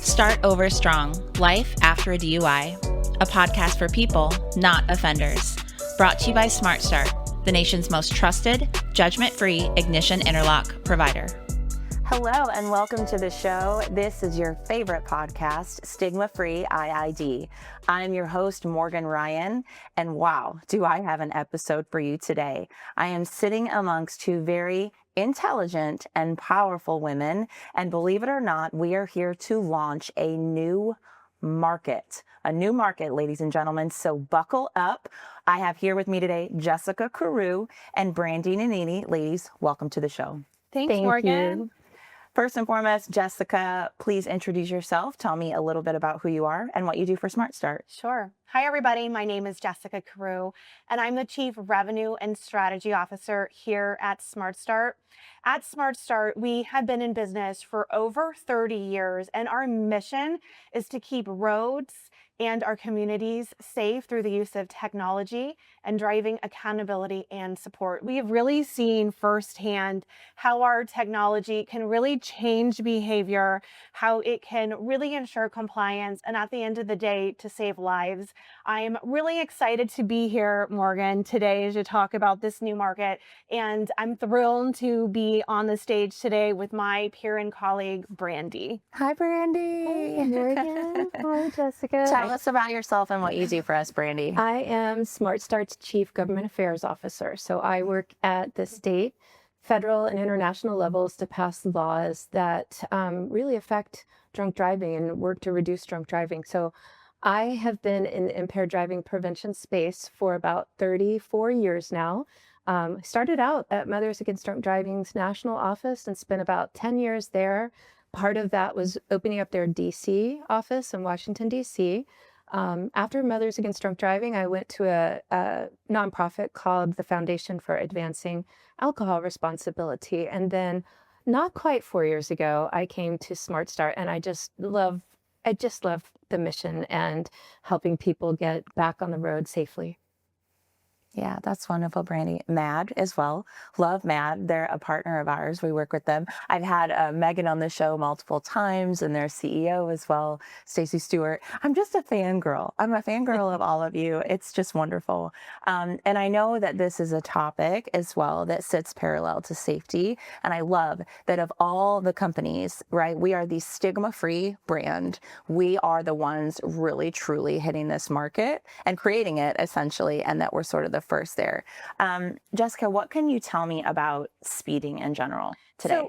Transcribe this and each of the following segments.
Start Over Strong, Life After a DUI, a podcast for people, not offenders. Brought to you by Smart Start, the nation's most trusted, judgment-free ignition interlock provider. Hello and welcome to the show. This is your favorite podcast, Stigma Free IID. I'm your host, Morgan Ryan, and wow, do I have an episode for you today. I am sitting amongst two very intelligent and powerful women, and believe it or not, we are here to launch a new market, ladies and gentlemen. So buckle up. I have here with me today, Jessica Carew and Brandy Nannini. Ladies, welcome to the show. Thanks, Morgan. You. First and foremost, Jessica, please introduce yourself. Tell me a little bit about who you are and what you do for Smart Start. Sure. Hi, everybody. My name is Jessica Carew, and I'm the Chief Revenue and Strategy Officer here at Smart Start. At Smart Start, we have been in business for over 30 years, and our mission is to keep roads and our communities safe through the use of technology and driving accountability and support. We have really seen firsthand how our technology can really change behavior, how it can really ensure compliance, and at the end of the day, to save lives. I am really excited to be here, Morgan, today to talk about this new market, and I'm thrilled to be on the stage today with my peer and colleague, Brandy. Hi, Brandy. Hi, Morgan. Hi, Jessica. Tell us about yourself and what you do for us, Brandy. I am Smart Start's Chief Government Affairs Officer. So I work at the state, federal, and international levels to pass laws that really affect drunk driving and work to reduce drunk driving. So I have been in the impaired driving prevention space for about 34 years now. Started out at Mothers Against Drunk Driving's national office and spent about 10 years there. Part of that was opening up their DC office in Washington, DC. After Mothers Against Drunk Driving, I went to a nonprofit called the Foundation for Advancing Alcohol Responsibility. And then not quite 4 years ago, I came to Smart Start, and I just love the mission and helping people get back on the road safely. Yeah, that's wonderful, Brandy. MAD as well. Love MAD. They're a partner of ours. We work with them. I've had Megan on the show multiple times, and their CEO as well, Stacey Stewart. I'm just a fangirl. I'm a fangirl of all of you. It's just wonderful. And I know that this is a topic as well that sits parallel to safety. And I love that of all the companies, right, we are the stigma-free brand. We are the ones really, truly hitting this market and creating it essentially, and that we're sort of the first there. Jessica, what can you tell me about speeding in general today?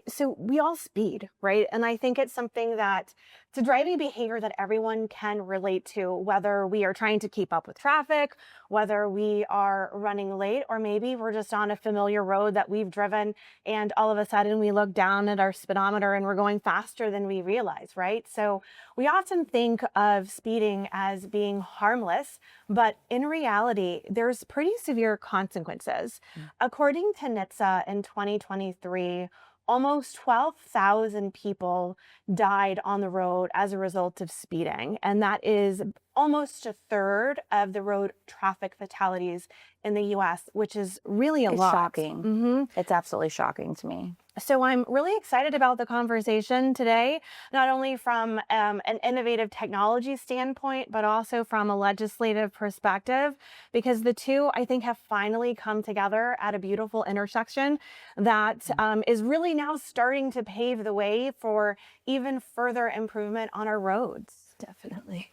So we all speed, right? And I think it's something that it's a driving behavior that everyone can relate to, whether we are trying to keep up with traffic, whether we are running late, or maybe we're just on a familiar road that we've driven and all of a sudden we look down at our speedometer and we're going faster than we realize, right? So we often think of speeding as being harmless, but in reality, there's pretty severe consequences. According to NHTSA in 2023, almost 12,000 people died on the road as a result of speeding, and that is almost a third of the road traffic fatalities in the U.S., which is really a lot. Shocking. Mm-hmm. It's absolutely shocking to me. So I'm really excited about the conversation today, not only from an innovative technology standpoint, but also from a legislative perspective, because the two, I think, have finally come together at a beautiful intersection that is really now starting to pave the way for even further improvement on our roads. Definitely.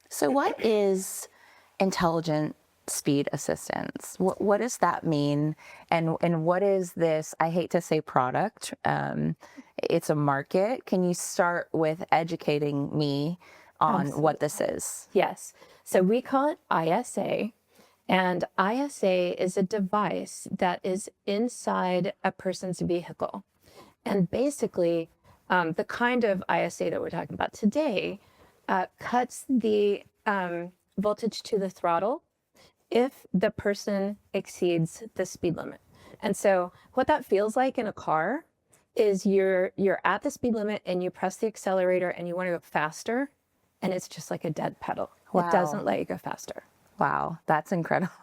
So what is intelligent speed assistance? What does that mean? And what is this, I hate to say product, it's a market. Can you start with educating me on what this is? Yes. So we call it ISA, and ISA is a device that is inside a person's vehicle. And basically, the kind of ISA that we're talking about today cuts the voltage to the throttle if the person exceeds the speed limit. And so what that feels like in a car is you're at the speed limit and you press the accelerator and you want to go faster, and it's just like a dead pedal. Wow. It doesn't let you go faster. Wow, that's incredible.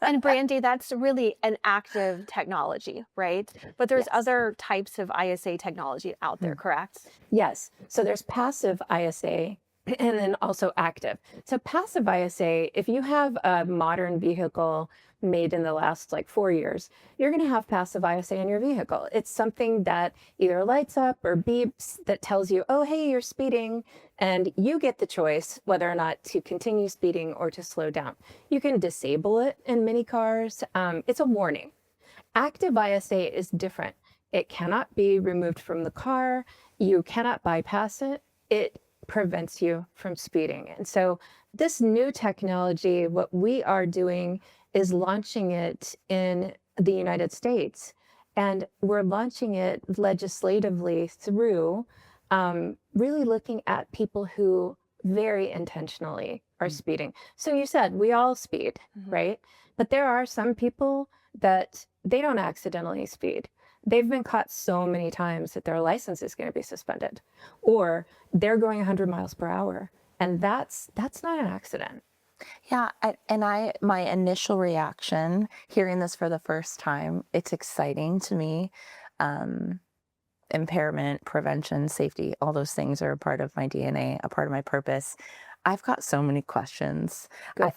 And Brandy, that's really an active technology, right? But there's Yes. other types of ISA technology out there, correct? Yes. So there's passive ISA and then also active. So passive ISA, if you have a modern vehicle made in the last like 4 years, you're going to have passive ISA in your vehicle. It's something that either lights up or beeps that tells you, oh, hey, you're speeding. And you get the choice whether or not to continue speeding or to slow down. You can disable it in many cars. It's a warning. Active ISA is different. It cannot be removed from the car. You cannot bypass it. It prevents you from speeding. And so this new technology, what we are doing is launching it in the United States. And we're launching it legislatively through really looking at people who very intentionally are speeding. So you said we all speed, right? But there are some people that they don't accidentally speed. They've been caught so many times that their license is going to be suspended, or they're going 100 miles per hour, and that's not an accident. Yeah, my initial reaction hearing this for the first time, it's exciting to me. Impairment, prevention, safety, all those things are a part of my DNA, a part of my purpose. I've got so many questions.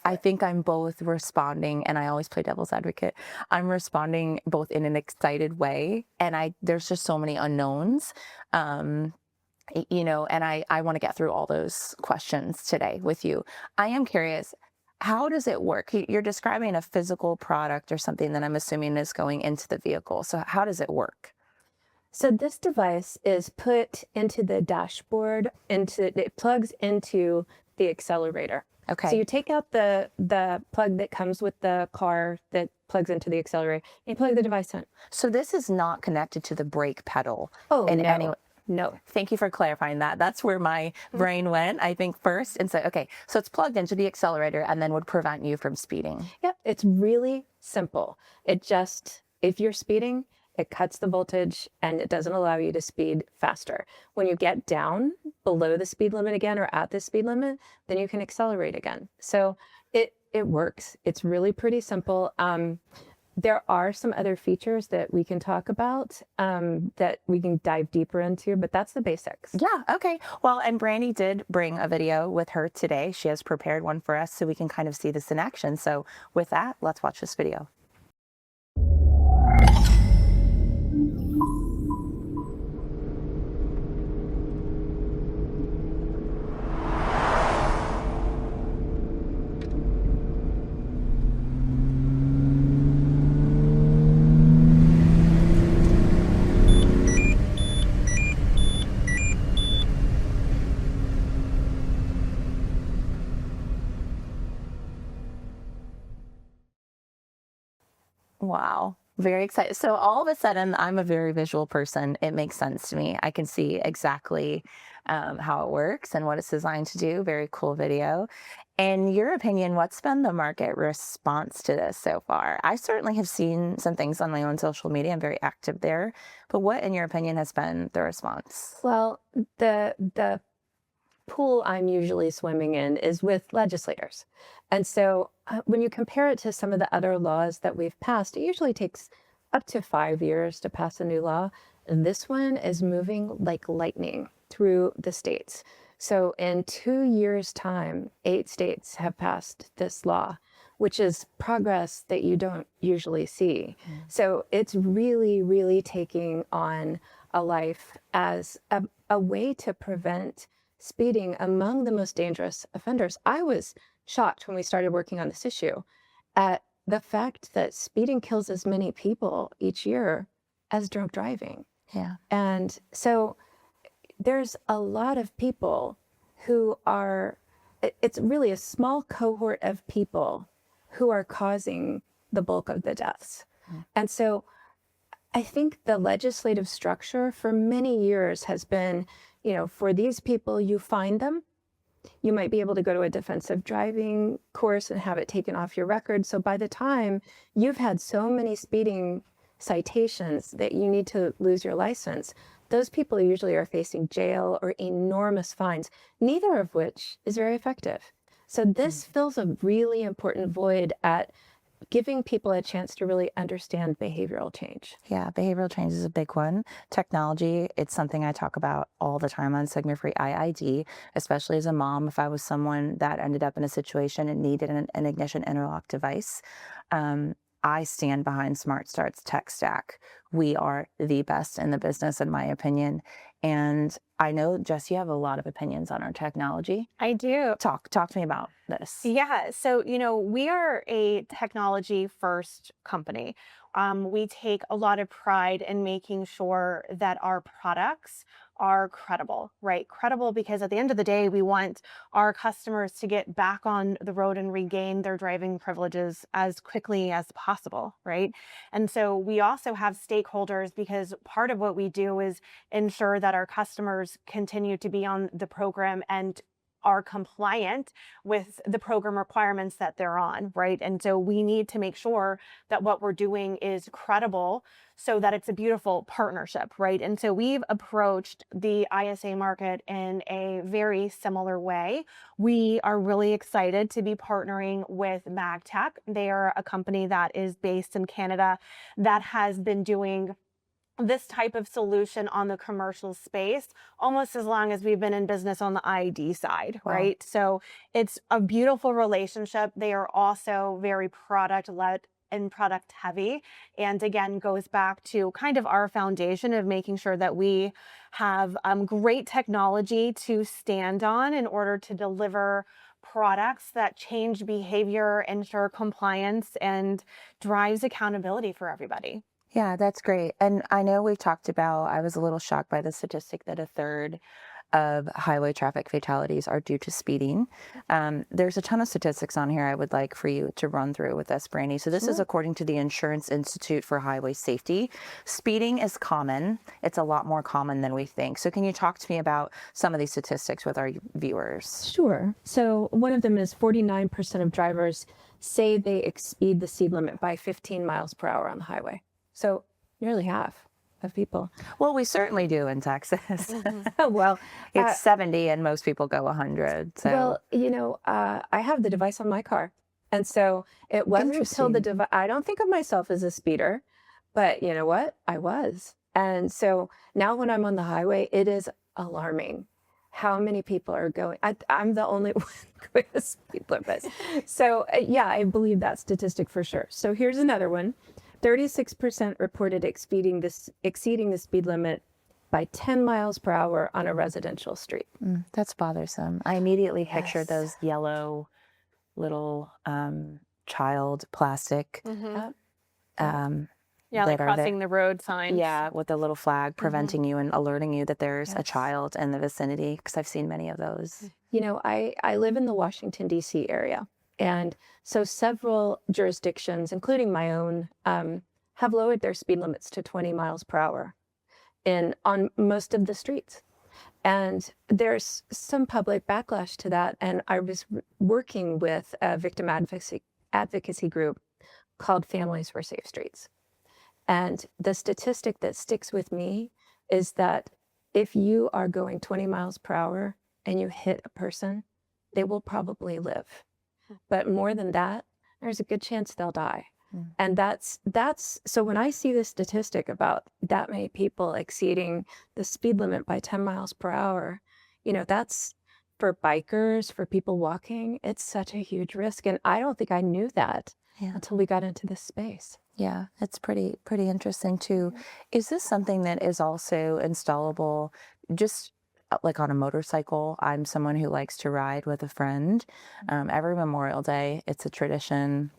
I think I'm both responding, and I always play devil's advocate. I'm responding both in an excited way, and there's just so many unknowns. And I want to get through all those questions today with you. I am curious, how does it work? You're describing a physical product or something that I'm assuming is going into the vehicle. So how does it work? So this device is put into the dashboard, it plugs into the accelerator. Okay. So you take out the plug that comes with the car that plugs into the accelerator, and you plug the device in. So this is not connected to the brake pedal. Oh, in no. any way. No. Thank you for clarifying that. That's where my brain went, I think, first. And so, okay, so it's plugged into the accelerator and then would prevent you from speeding. Yep. It's really simple. If you're speeding, it cuts the voltage and it doesn't allow you to speed faster. When you get down below the speed limit again or at the speed limit, then you can accelerate again. So it works. It's really pretty simple. There are some other features that we can talk about that we can dive deeper into, but that's the basics. Yeah, okay. Well, and Brandy did bring a video with her today. She has prepared one for us so we can kind of see this in action. So with that, let's watch this video. Wow. Very excited. So all of a sudden, I'm a very visual person. It makes sense to me. I can see exactly how it works and what it's designed to do. Very cool video. In your opinion, what's been the market response to this so far? I certainly have seen some things on my own social media. I'm very active there. But what, in your opinion, has been the response? Well, the pool I'm usually swimming in is with legislators. And so when you compare it to some of the other laws that we've passed, it usually takes up to 5 years to pass a new law. And this one is moving like lightning through the states. So in 2 years' time, 8 states have passed this law, which is progress that you don't usually see. So it's really, really taking on a life as a way to prevent speeding among the most dangerous offenders. I was shocked when we started working on this issue at the fact that speeding kills as many people each year as drunk driving. Yeah. And so there's a lot of people who are, it's really a small cohort of people who are causing the bulk of the deaths. And so I think the legislative structure for many years has been, for these people, you find them. You might be able to go to a defensive driving course and have it taken off your record. So by the time you've had so many speeding citations that you need to lose your license, those people usually are facing jail or enormous fines, neither of which is very effective. So this fills a really important void at giving people a chance to really understand behavioral change. Yeah, behavioral change is a big one. Technology, it's something I talk about all the time on Stigma Free IID, especially as a mom. If I was someone that ended up in a situation and needed an ignition interlock device, I stand behind Smart Start's tech stack. We are the best in the business, in my opinion. And I know, Jess, you have a lot of opinions on our technology. I do. Talk to me about this. Yeah. So, we are a technology first company. We take a lot of pride in making sure that our products are credible, right? Credible because at the end of the day, we want our customers to get back on the road and regain their driving privileges as quickly as possible, right? And so we also have stakeholders because part of what we do is ensure that our customers continue to be on the program and are compliant with the program requirements that they're on, right? And so we need to make sure that what we're doing is credible so that it's a beautiful partnership, right? And so we've approached the ISA market in a very similar way. We are really excited to be partnering with MagTech. They are a company that is based in Canada that has been doing this type of solution on the commercial space almost as long as we've been in business on the IED side, Wow. right? So it's a beautiful relationship. They are also very product led and product heavy. And again, goes back to kind of our foundation of making sure that we have great technology to stand on in order to deliver products that change behavior, ensure compliance, and drives accountability for everybody. Yeah, that's great. And I know we've talked about, I was a little shocked by the statistic that a third of highway traffic fatalities are due to speeding. There's a ton of statistics on here I would like for you to run through with us, Brandy. So this is according to the Insurance Institute for Highway Safety. Speeding is common. It's a lot more common than we think. So can you talk to me about some of these statistics with our viewers? Sure. So one of them is 49% of drivers say they exceed the speed limit by 15 miles per hour on the highway. So nearly half of people. Well, we certainly do in Texas. Oh, well, It's 70 and most people go 100. So. Well, I have the device on my car. And so it wasn't until the device, I don't think of myself as a speeder, but you know what? I was. And so now when I'm on the highway, it is alarming how many people are going. I'm the only one going to speed limit. So yeah, I believe that statistic for sure. So here's another one. 36% reported exceeding the speed limit by 10 miles per hour on a residential street. That's bothersome. I immediately pictured those yellow little child plastic. Yeah, like crossing the road signs. Yeah, with the little flag preventing you and alerting you that there's a child in the vicinity, because I've seen many of those. I live in the Washington, D.C. area. And so several jurisdictions, including my own, have lowered their speed limits to 20 miles per hour on most of the streets. And there's some public backlash to that. And I was working with a victim advocacy group called Families for Safe Streets. And the statistic that sticks with me is that if you are going 20 miles per hour and you hit a person, they will probably live. But more than that, there's a good chance they'll die. And that's so when I see this statistic about that many people exceeding the speed limit by 10 miles per hour, that's for bikers, for people walking, it's such a huge risk. And I don't think I knew that until we got into this space. Yeah, it's pretty interesting too. Is this something that is also installable just like on a motorcycle? I'm someone who likes to ride with a friend. Every Memorial Day, it's a tradition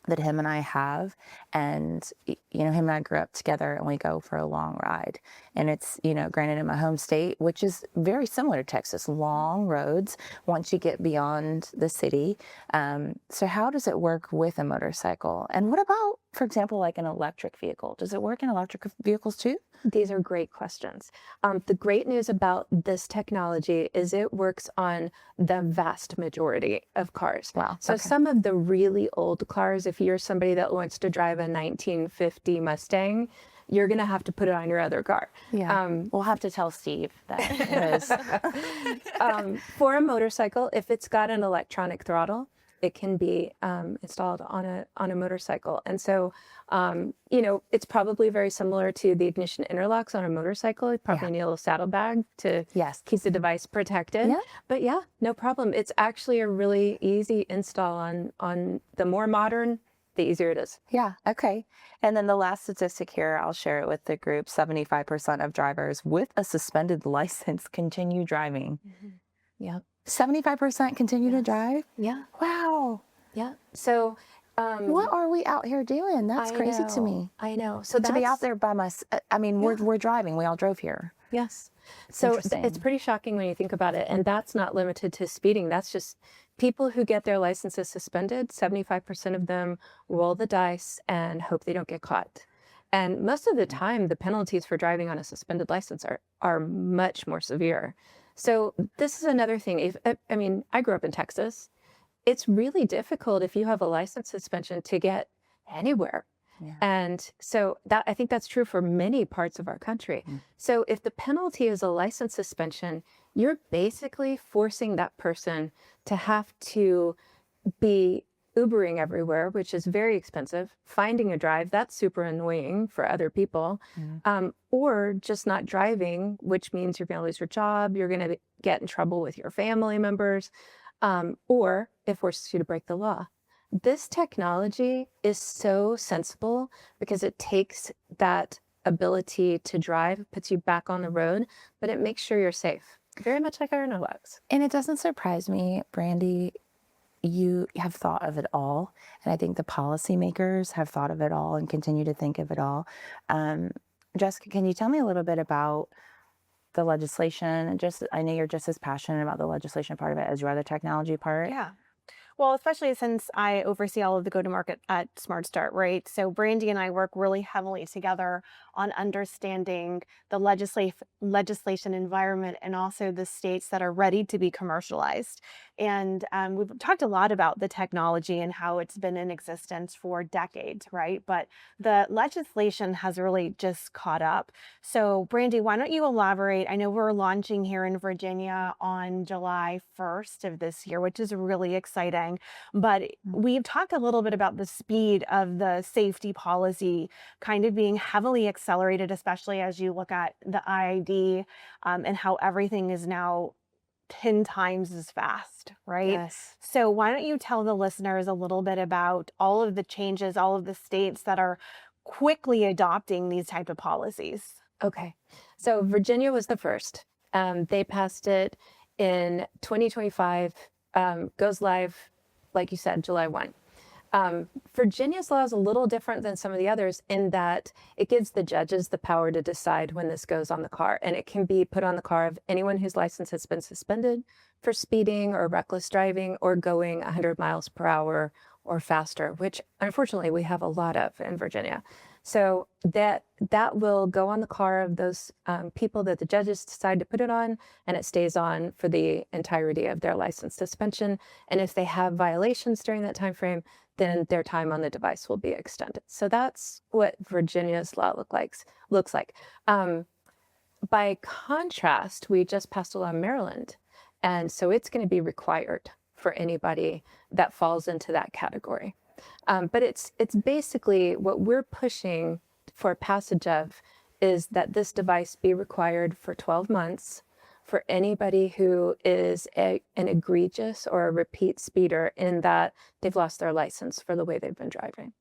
that him and I have. And, him and I grew up together and we go for a long ride. And it's, granted in my home state, which is very similar to Texas, long roads once you get beyond the city. So how does it work with a motorcycle? And what about, for example, like an electric vehicle? Does it work in electric vehicles too? These are great questions. The great news about this technology is it works on the vast majority of cars. Wow. So some of the really old cars, if you're somebody that wants to drive a 1950 Mustang, you're going to have to put it on your other car. Yeah. We'll have to tell Steve that. For a motorcycle, if it's got an electronic throttle, it can be installed on a motorcycle. And so, you know, it's probably very similar to the ignition interlocks on a motorcycle. You probably need a little saddlebag to keep the device protected. Yeah. But yeah, no problem. It's actually a really easy install on the more modern, the easier it is. Yeah. Okay. And then the last statistic here, I'll share it with the group. 75% of drivers with a suspended license continue driving. Yeah. 75% continue to drive? Yeah. Wow. Yeah. So, what are we out here doing? That's crazy to me. I know. So To be out there by myself. I mean, we're driving. We all drove here. Yes. So Interesting. it's pretty shocking when you think about it. And that's not limited to speeding. That's just people who get their licenses suspended. 75% of them roll the dice and hope they don't get caught. And most of the time, the penalties for driving on a suspended license are much more severe. So this is another thing. I mean, I grew up in Texas. It's really difficult if you have a license suspension to get anywhere. Yeah. And so that I think that's true for many parts of our country. So if the penalty is a license suspension, you're basically forcing that person to have to be Ubering everywhere, which is very expensive, finding a drive, that's super annoying for other people, or just not driving, which means you're going to lose your job, you're going to get in trouble with your family members, or it forces you to break the law. This technology is so sensible because it takes that ability to drive, puts you back on the road, but it makes sure you're safe. Very much like our interlocks. And it doesn't surprise me, Brandy, you have thought of it all. And I think the policymakers have thought of it all and continue to think of it all. Jessica, can you tell me a little bit about the legislation? I know you're just as passionate about the legislation part of it as you are the technology part. Yeah. Well, especially since I oversee all of the go-to-market at Smart Start, right? So Brandy and I work really heavily together on understanding the legislation environment and also the states that are ready to be commercialized. And we've talked a lot about the technology and how it's been in existence for decades, right? But the legislation has really just caught up. So Brandy, why don't you elaborate? I know we're launching here in Virginia on July 1st of this year, which is really exciting. But we've talked a little bit about the speed of the safety policy kind of being heavily accelerated, especially as you look at the IID and how everything is now 10 times as fast, right? Yes. So why don't you tell the listeners a little bit about all of the changes, all of the states that are quickly adopting these type of policies? Okay. So Virginia was the first. They passed it in 2025, goes live, like you said, July 1. Virginia's law is a little different than some of the others in that it gives the judges the power to decide when this goes on the car, and it can be put on the car of anyone whose license has been suspended for speeding or reckless driving or going 100 miles per hour or faster, which unfortunately we have a lot of in Virginia. So that will go on the car of those people that the judges decide to put it on, and it stays on for the entirety of their license suspension. And if they have violations during that time frame, then their time on the device will be extended. So that's what Virginia's law looks like. By contrast, we just passed a law in Maryland, and so it's going to be required for anybody that falls into that category. But it's basically what we're pushing for passage of is that this device be required for 12 months for anybody who is an egregious or a repeat speeder in that they've lost their license for the way they've been driving.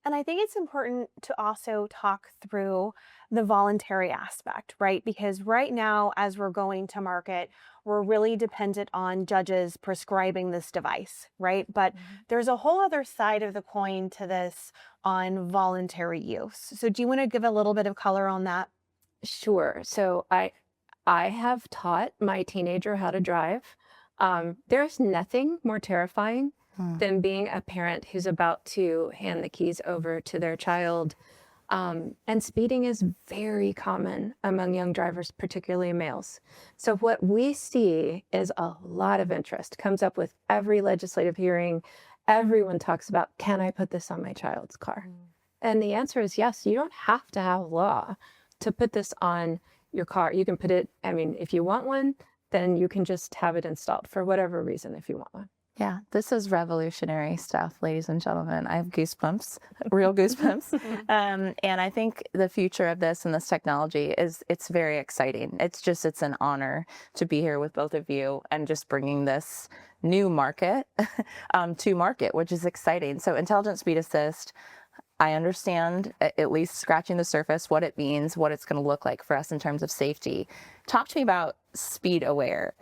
And I think it's important to also talk through the voluntary aspect, right? Because right now, as we're going to market, we're really dependent on judges prescribing this device, right? But there's a whole other side of the coin to this on voluntary use. So do you want to give a little bit of color on that? Sure. So I have taught my teenager how to drive. There's nothing more terrifying than being a parent who's about to hand the keys over to their child. And speeding is very common among young drivers, particularly males. So what we see is a lot of interest, comes up with every legislative hearing. Everyone talks about, can I put this on my child's car? And the answer is yes. You don't have to have law to put this on your car. You can put it, I mean, if you want one, then you can just have it installed for whatever reason if you want one. Yeah, this is revolutionary stuff, ladies and gentlemen. I have goosebumps, real goosebumps. And I think the future of this and this technology it's very exciting. It's an honor to be here with both of you and just bringing this new market to market, which is exciting. So Intelligent Speed Assist, I understand, at least scratching the surface, what it means, what it's going to look like for us in terms of safety. Talk to me about Speed Aware.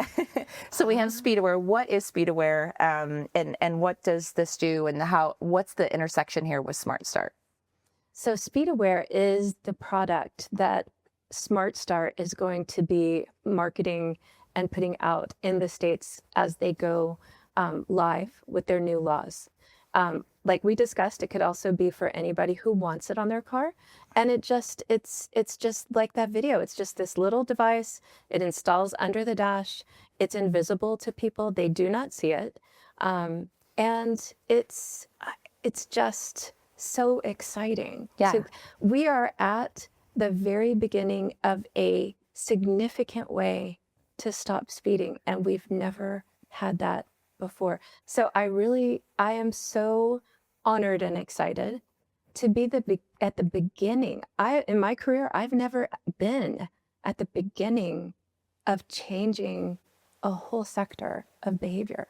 So we have Speed Aware. What is Speed Aware, and what does this do, and what's the intersection here with Smart Start? So Speed Aware is the product that Smart Start is going to be marketing and putting out in the states as they go live with their new laws. Like we discussed, it could also be for anybody who wants it on their car. And it's just like that video. It's just this little device. It installs under the dash. It's invisible to people. They do not see it. And it's just so exciting. Yeah. So we are at the very beginning of a significant way to stop speeding. And we've never had that before. So I am so honored and excited to be at the beginning. In my career, I've never been at the beginning of changing a whole sector of behavior.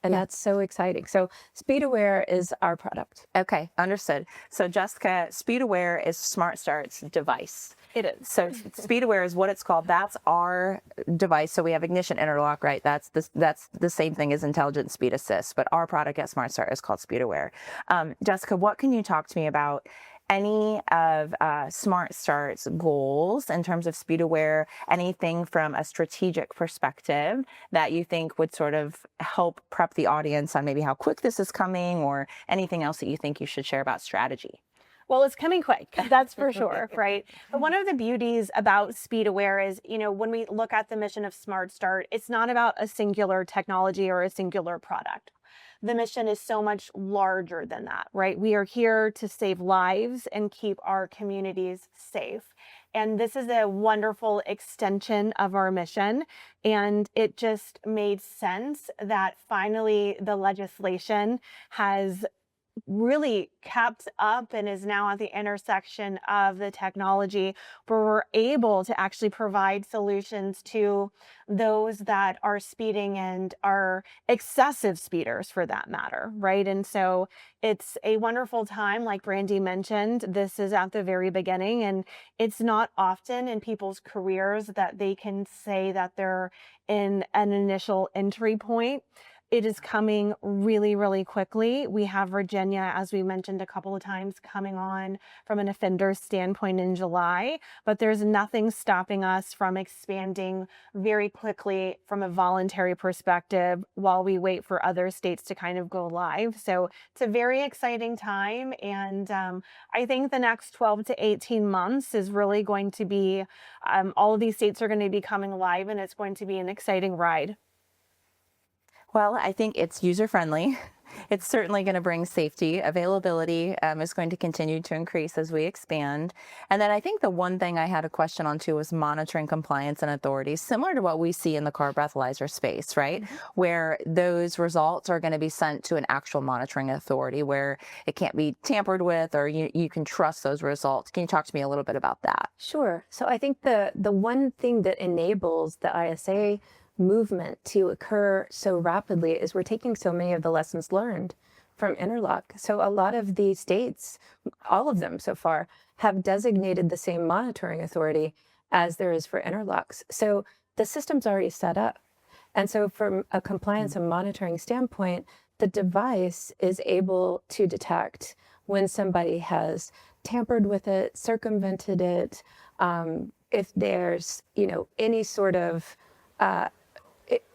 And that's so exciting. So Speed Aware is our product. Okay, understood. So Jessica, Speed Aware is Smart Start's device. It is. So Speed Aware is what it's called. That's our device. So we have Ignition Interlock, right? That's the same thing as Intelligent Speed Assist, but our product at Smart Start is called Speed Aware. Jessica, what can you talk to me about any of Smart Start's goals in terms of Speed Aware, anything from a strategic perspective that you think would sort of help prep the audience on maybe how quick this is coming, or anything else that you think you should share about strategy? Well, it's coming quick, that's for sure, right? But one of the beauties about Speed Aware is, when we look at the mission of Smart Start, it's not about a singular technology or a singular product. The mission is so much larger than that, right? We are here to save lives and keep our communities safe. And this is a wonderful extension of our mission. And it just made sense that finally the legislation has really kept up and is now at the intersection of the technology, where we're able to actually provide solutions to those that are speeding and are excessive speeders for that matter, right? And so it's a wonderful time. Like Brandy mentioned, this is at the very beginning, and it's not often in people's careers that they can say that they're in an initial entry point. It is coming really, really quickly. We have Virginia, as we mentioned a couple of times, coming on from an offender standpoint in July, but there's nothing stopping us from expanding very quickly from a voluntary perspective while we wait for other states to kind of go live. So it's a very exciting time. And I think the next 12 to 18 months is really going to be, all of these states are going to be coming live, and it's going to be an exciting ride. Well, I think it's user-friendly. It's certainly going to bring safety. Availability is going to continue to increase as we expand. And then I think the one thing I had a question on too was monitoring compliance and authority, similar to what we see in the car breathalyzer space, right? Mm-hmm. Where those results are going to be sent to an actual monitoring authority where it can't be tampered with, or you can trust those results. Can you talk to me a little bit about that? Sure. So I think the one thing that enables the ISA movement to occur so rapidly is we're taking so many of the lessons learned from Interlock. So a lot of the states, all of them so far, have designated the same monitoring authority as there is for Interlocks. So the system's already set up. And so from a compliance and monitoring standpoint, the device is able to detect when somebody has tampered with it, circumvented it, if there's, any sort of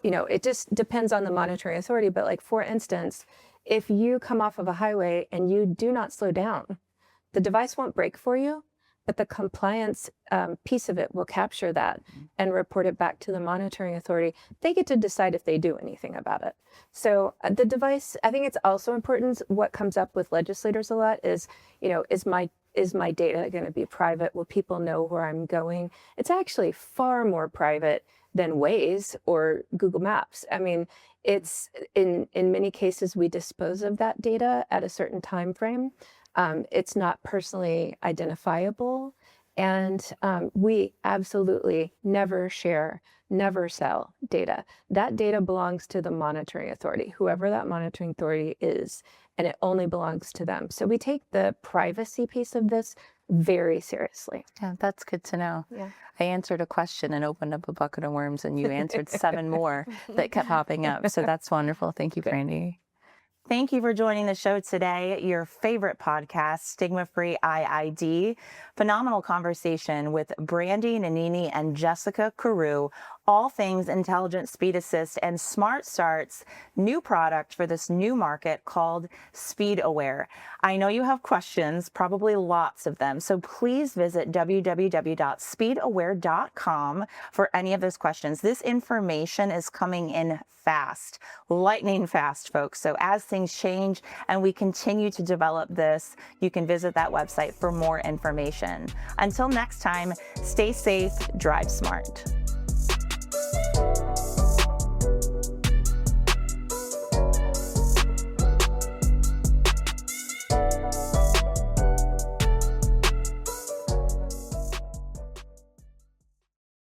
it just depends on the monitoring authority. But like, for instance, if you come off of a highway and you do not slow down, the device won't brake for you, but the compliance piece of it will capture that and report it back to the monitoring authority. They get to decide if they do anything about it. So the device, I think it's also important. What comes up with legislators a lot is, is my data going to be private? Will people know where I'm going? It's actually far more private than Waze or Google Maps. I mean, it's in many cases we dispose of that data at a certain time frame. It's not personally identifiable, and we absolutely never share, never sell data. That data belongs to the monitoring authority, whoever that monitoring authority is, and it only belongs to them. So we take the privacy piece of this very seriously. Yeah, that's good to know. Yeah. I answered a question and opened up a bucket of worms, and you answered 7 more that kept popping up. So that's wonderful. Thank you, Brandy. Thank you for joining the show today. Your favorite podcast, Stigma Free IID. Phenomenal conversation with Brandy Nannini and Jessica Carew. All things intelligent speed assist and smart starts new product for this new market called Speed Aware. I know you have questions, probably lots of them. So please visit www.speedaware.com for any of those questions. This information is coming in fast, lightning fast, folks. So as things change and we continue to develop this, you can visit that website for more information. Until next time, stay safe, drive smart.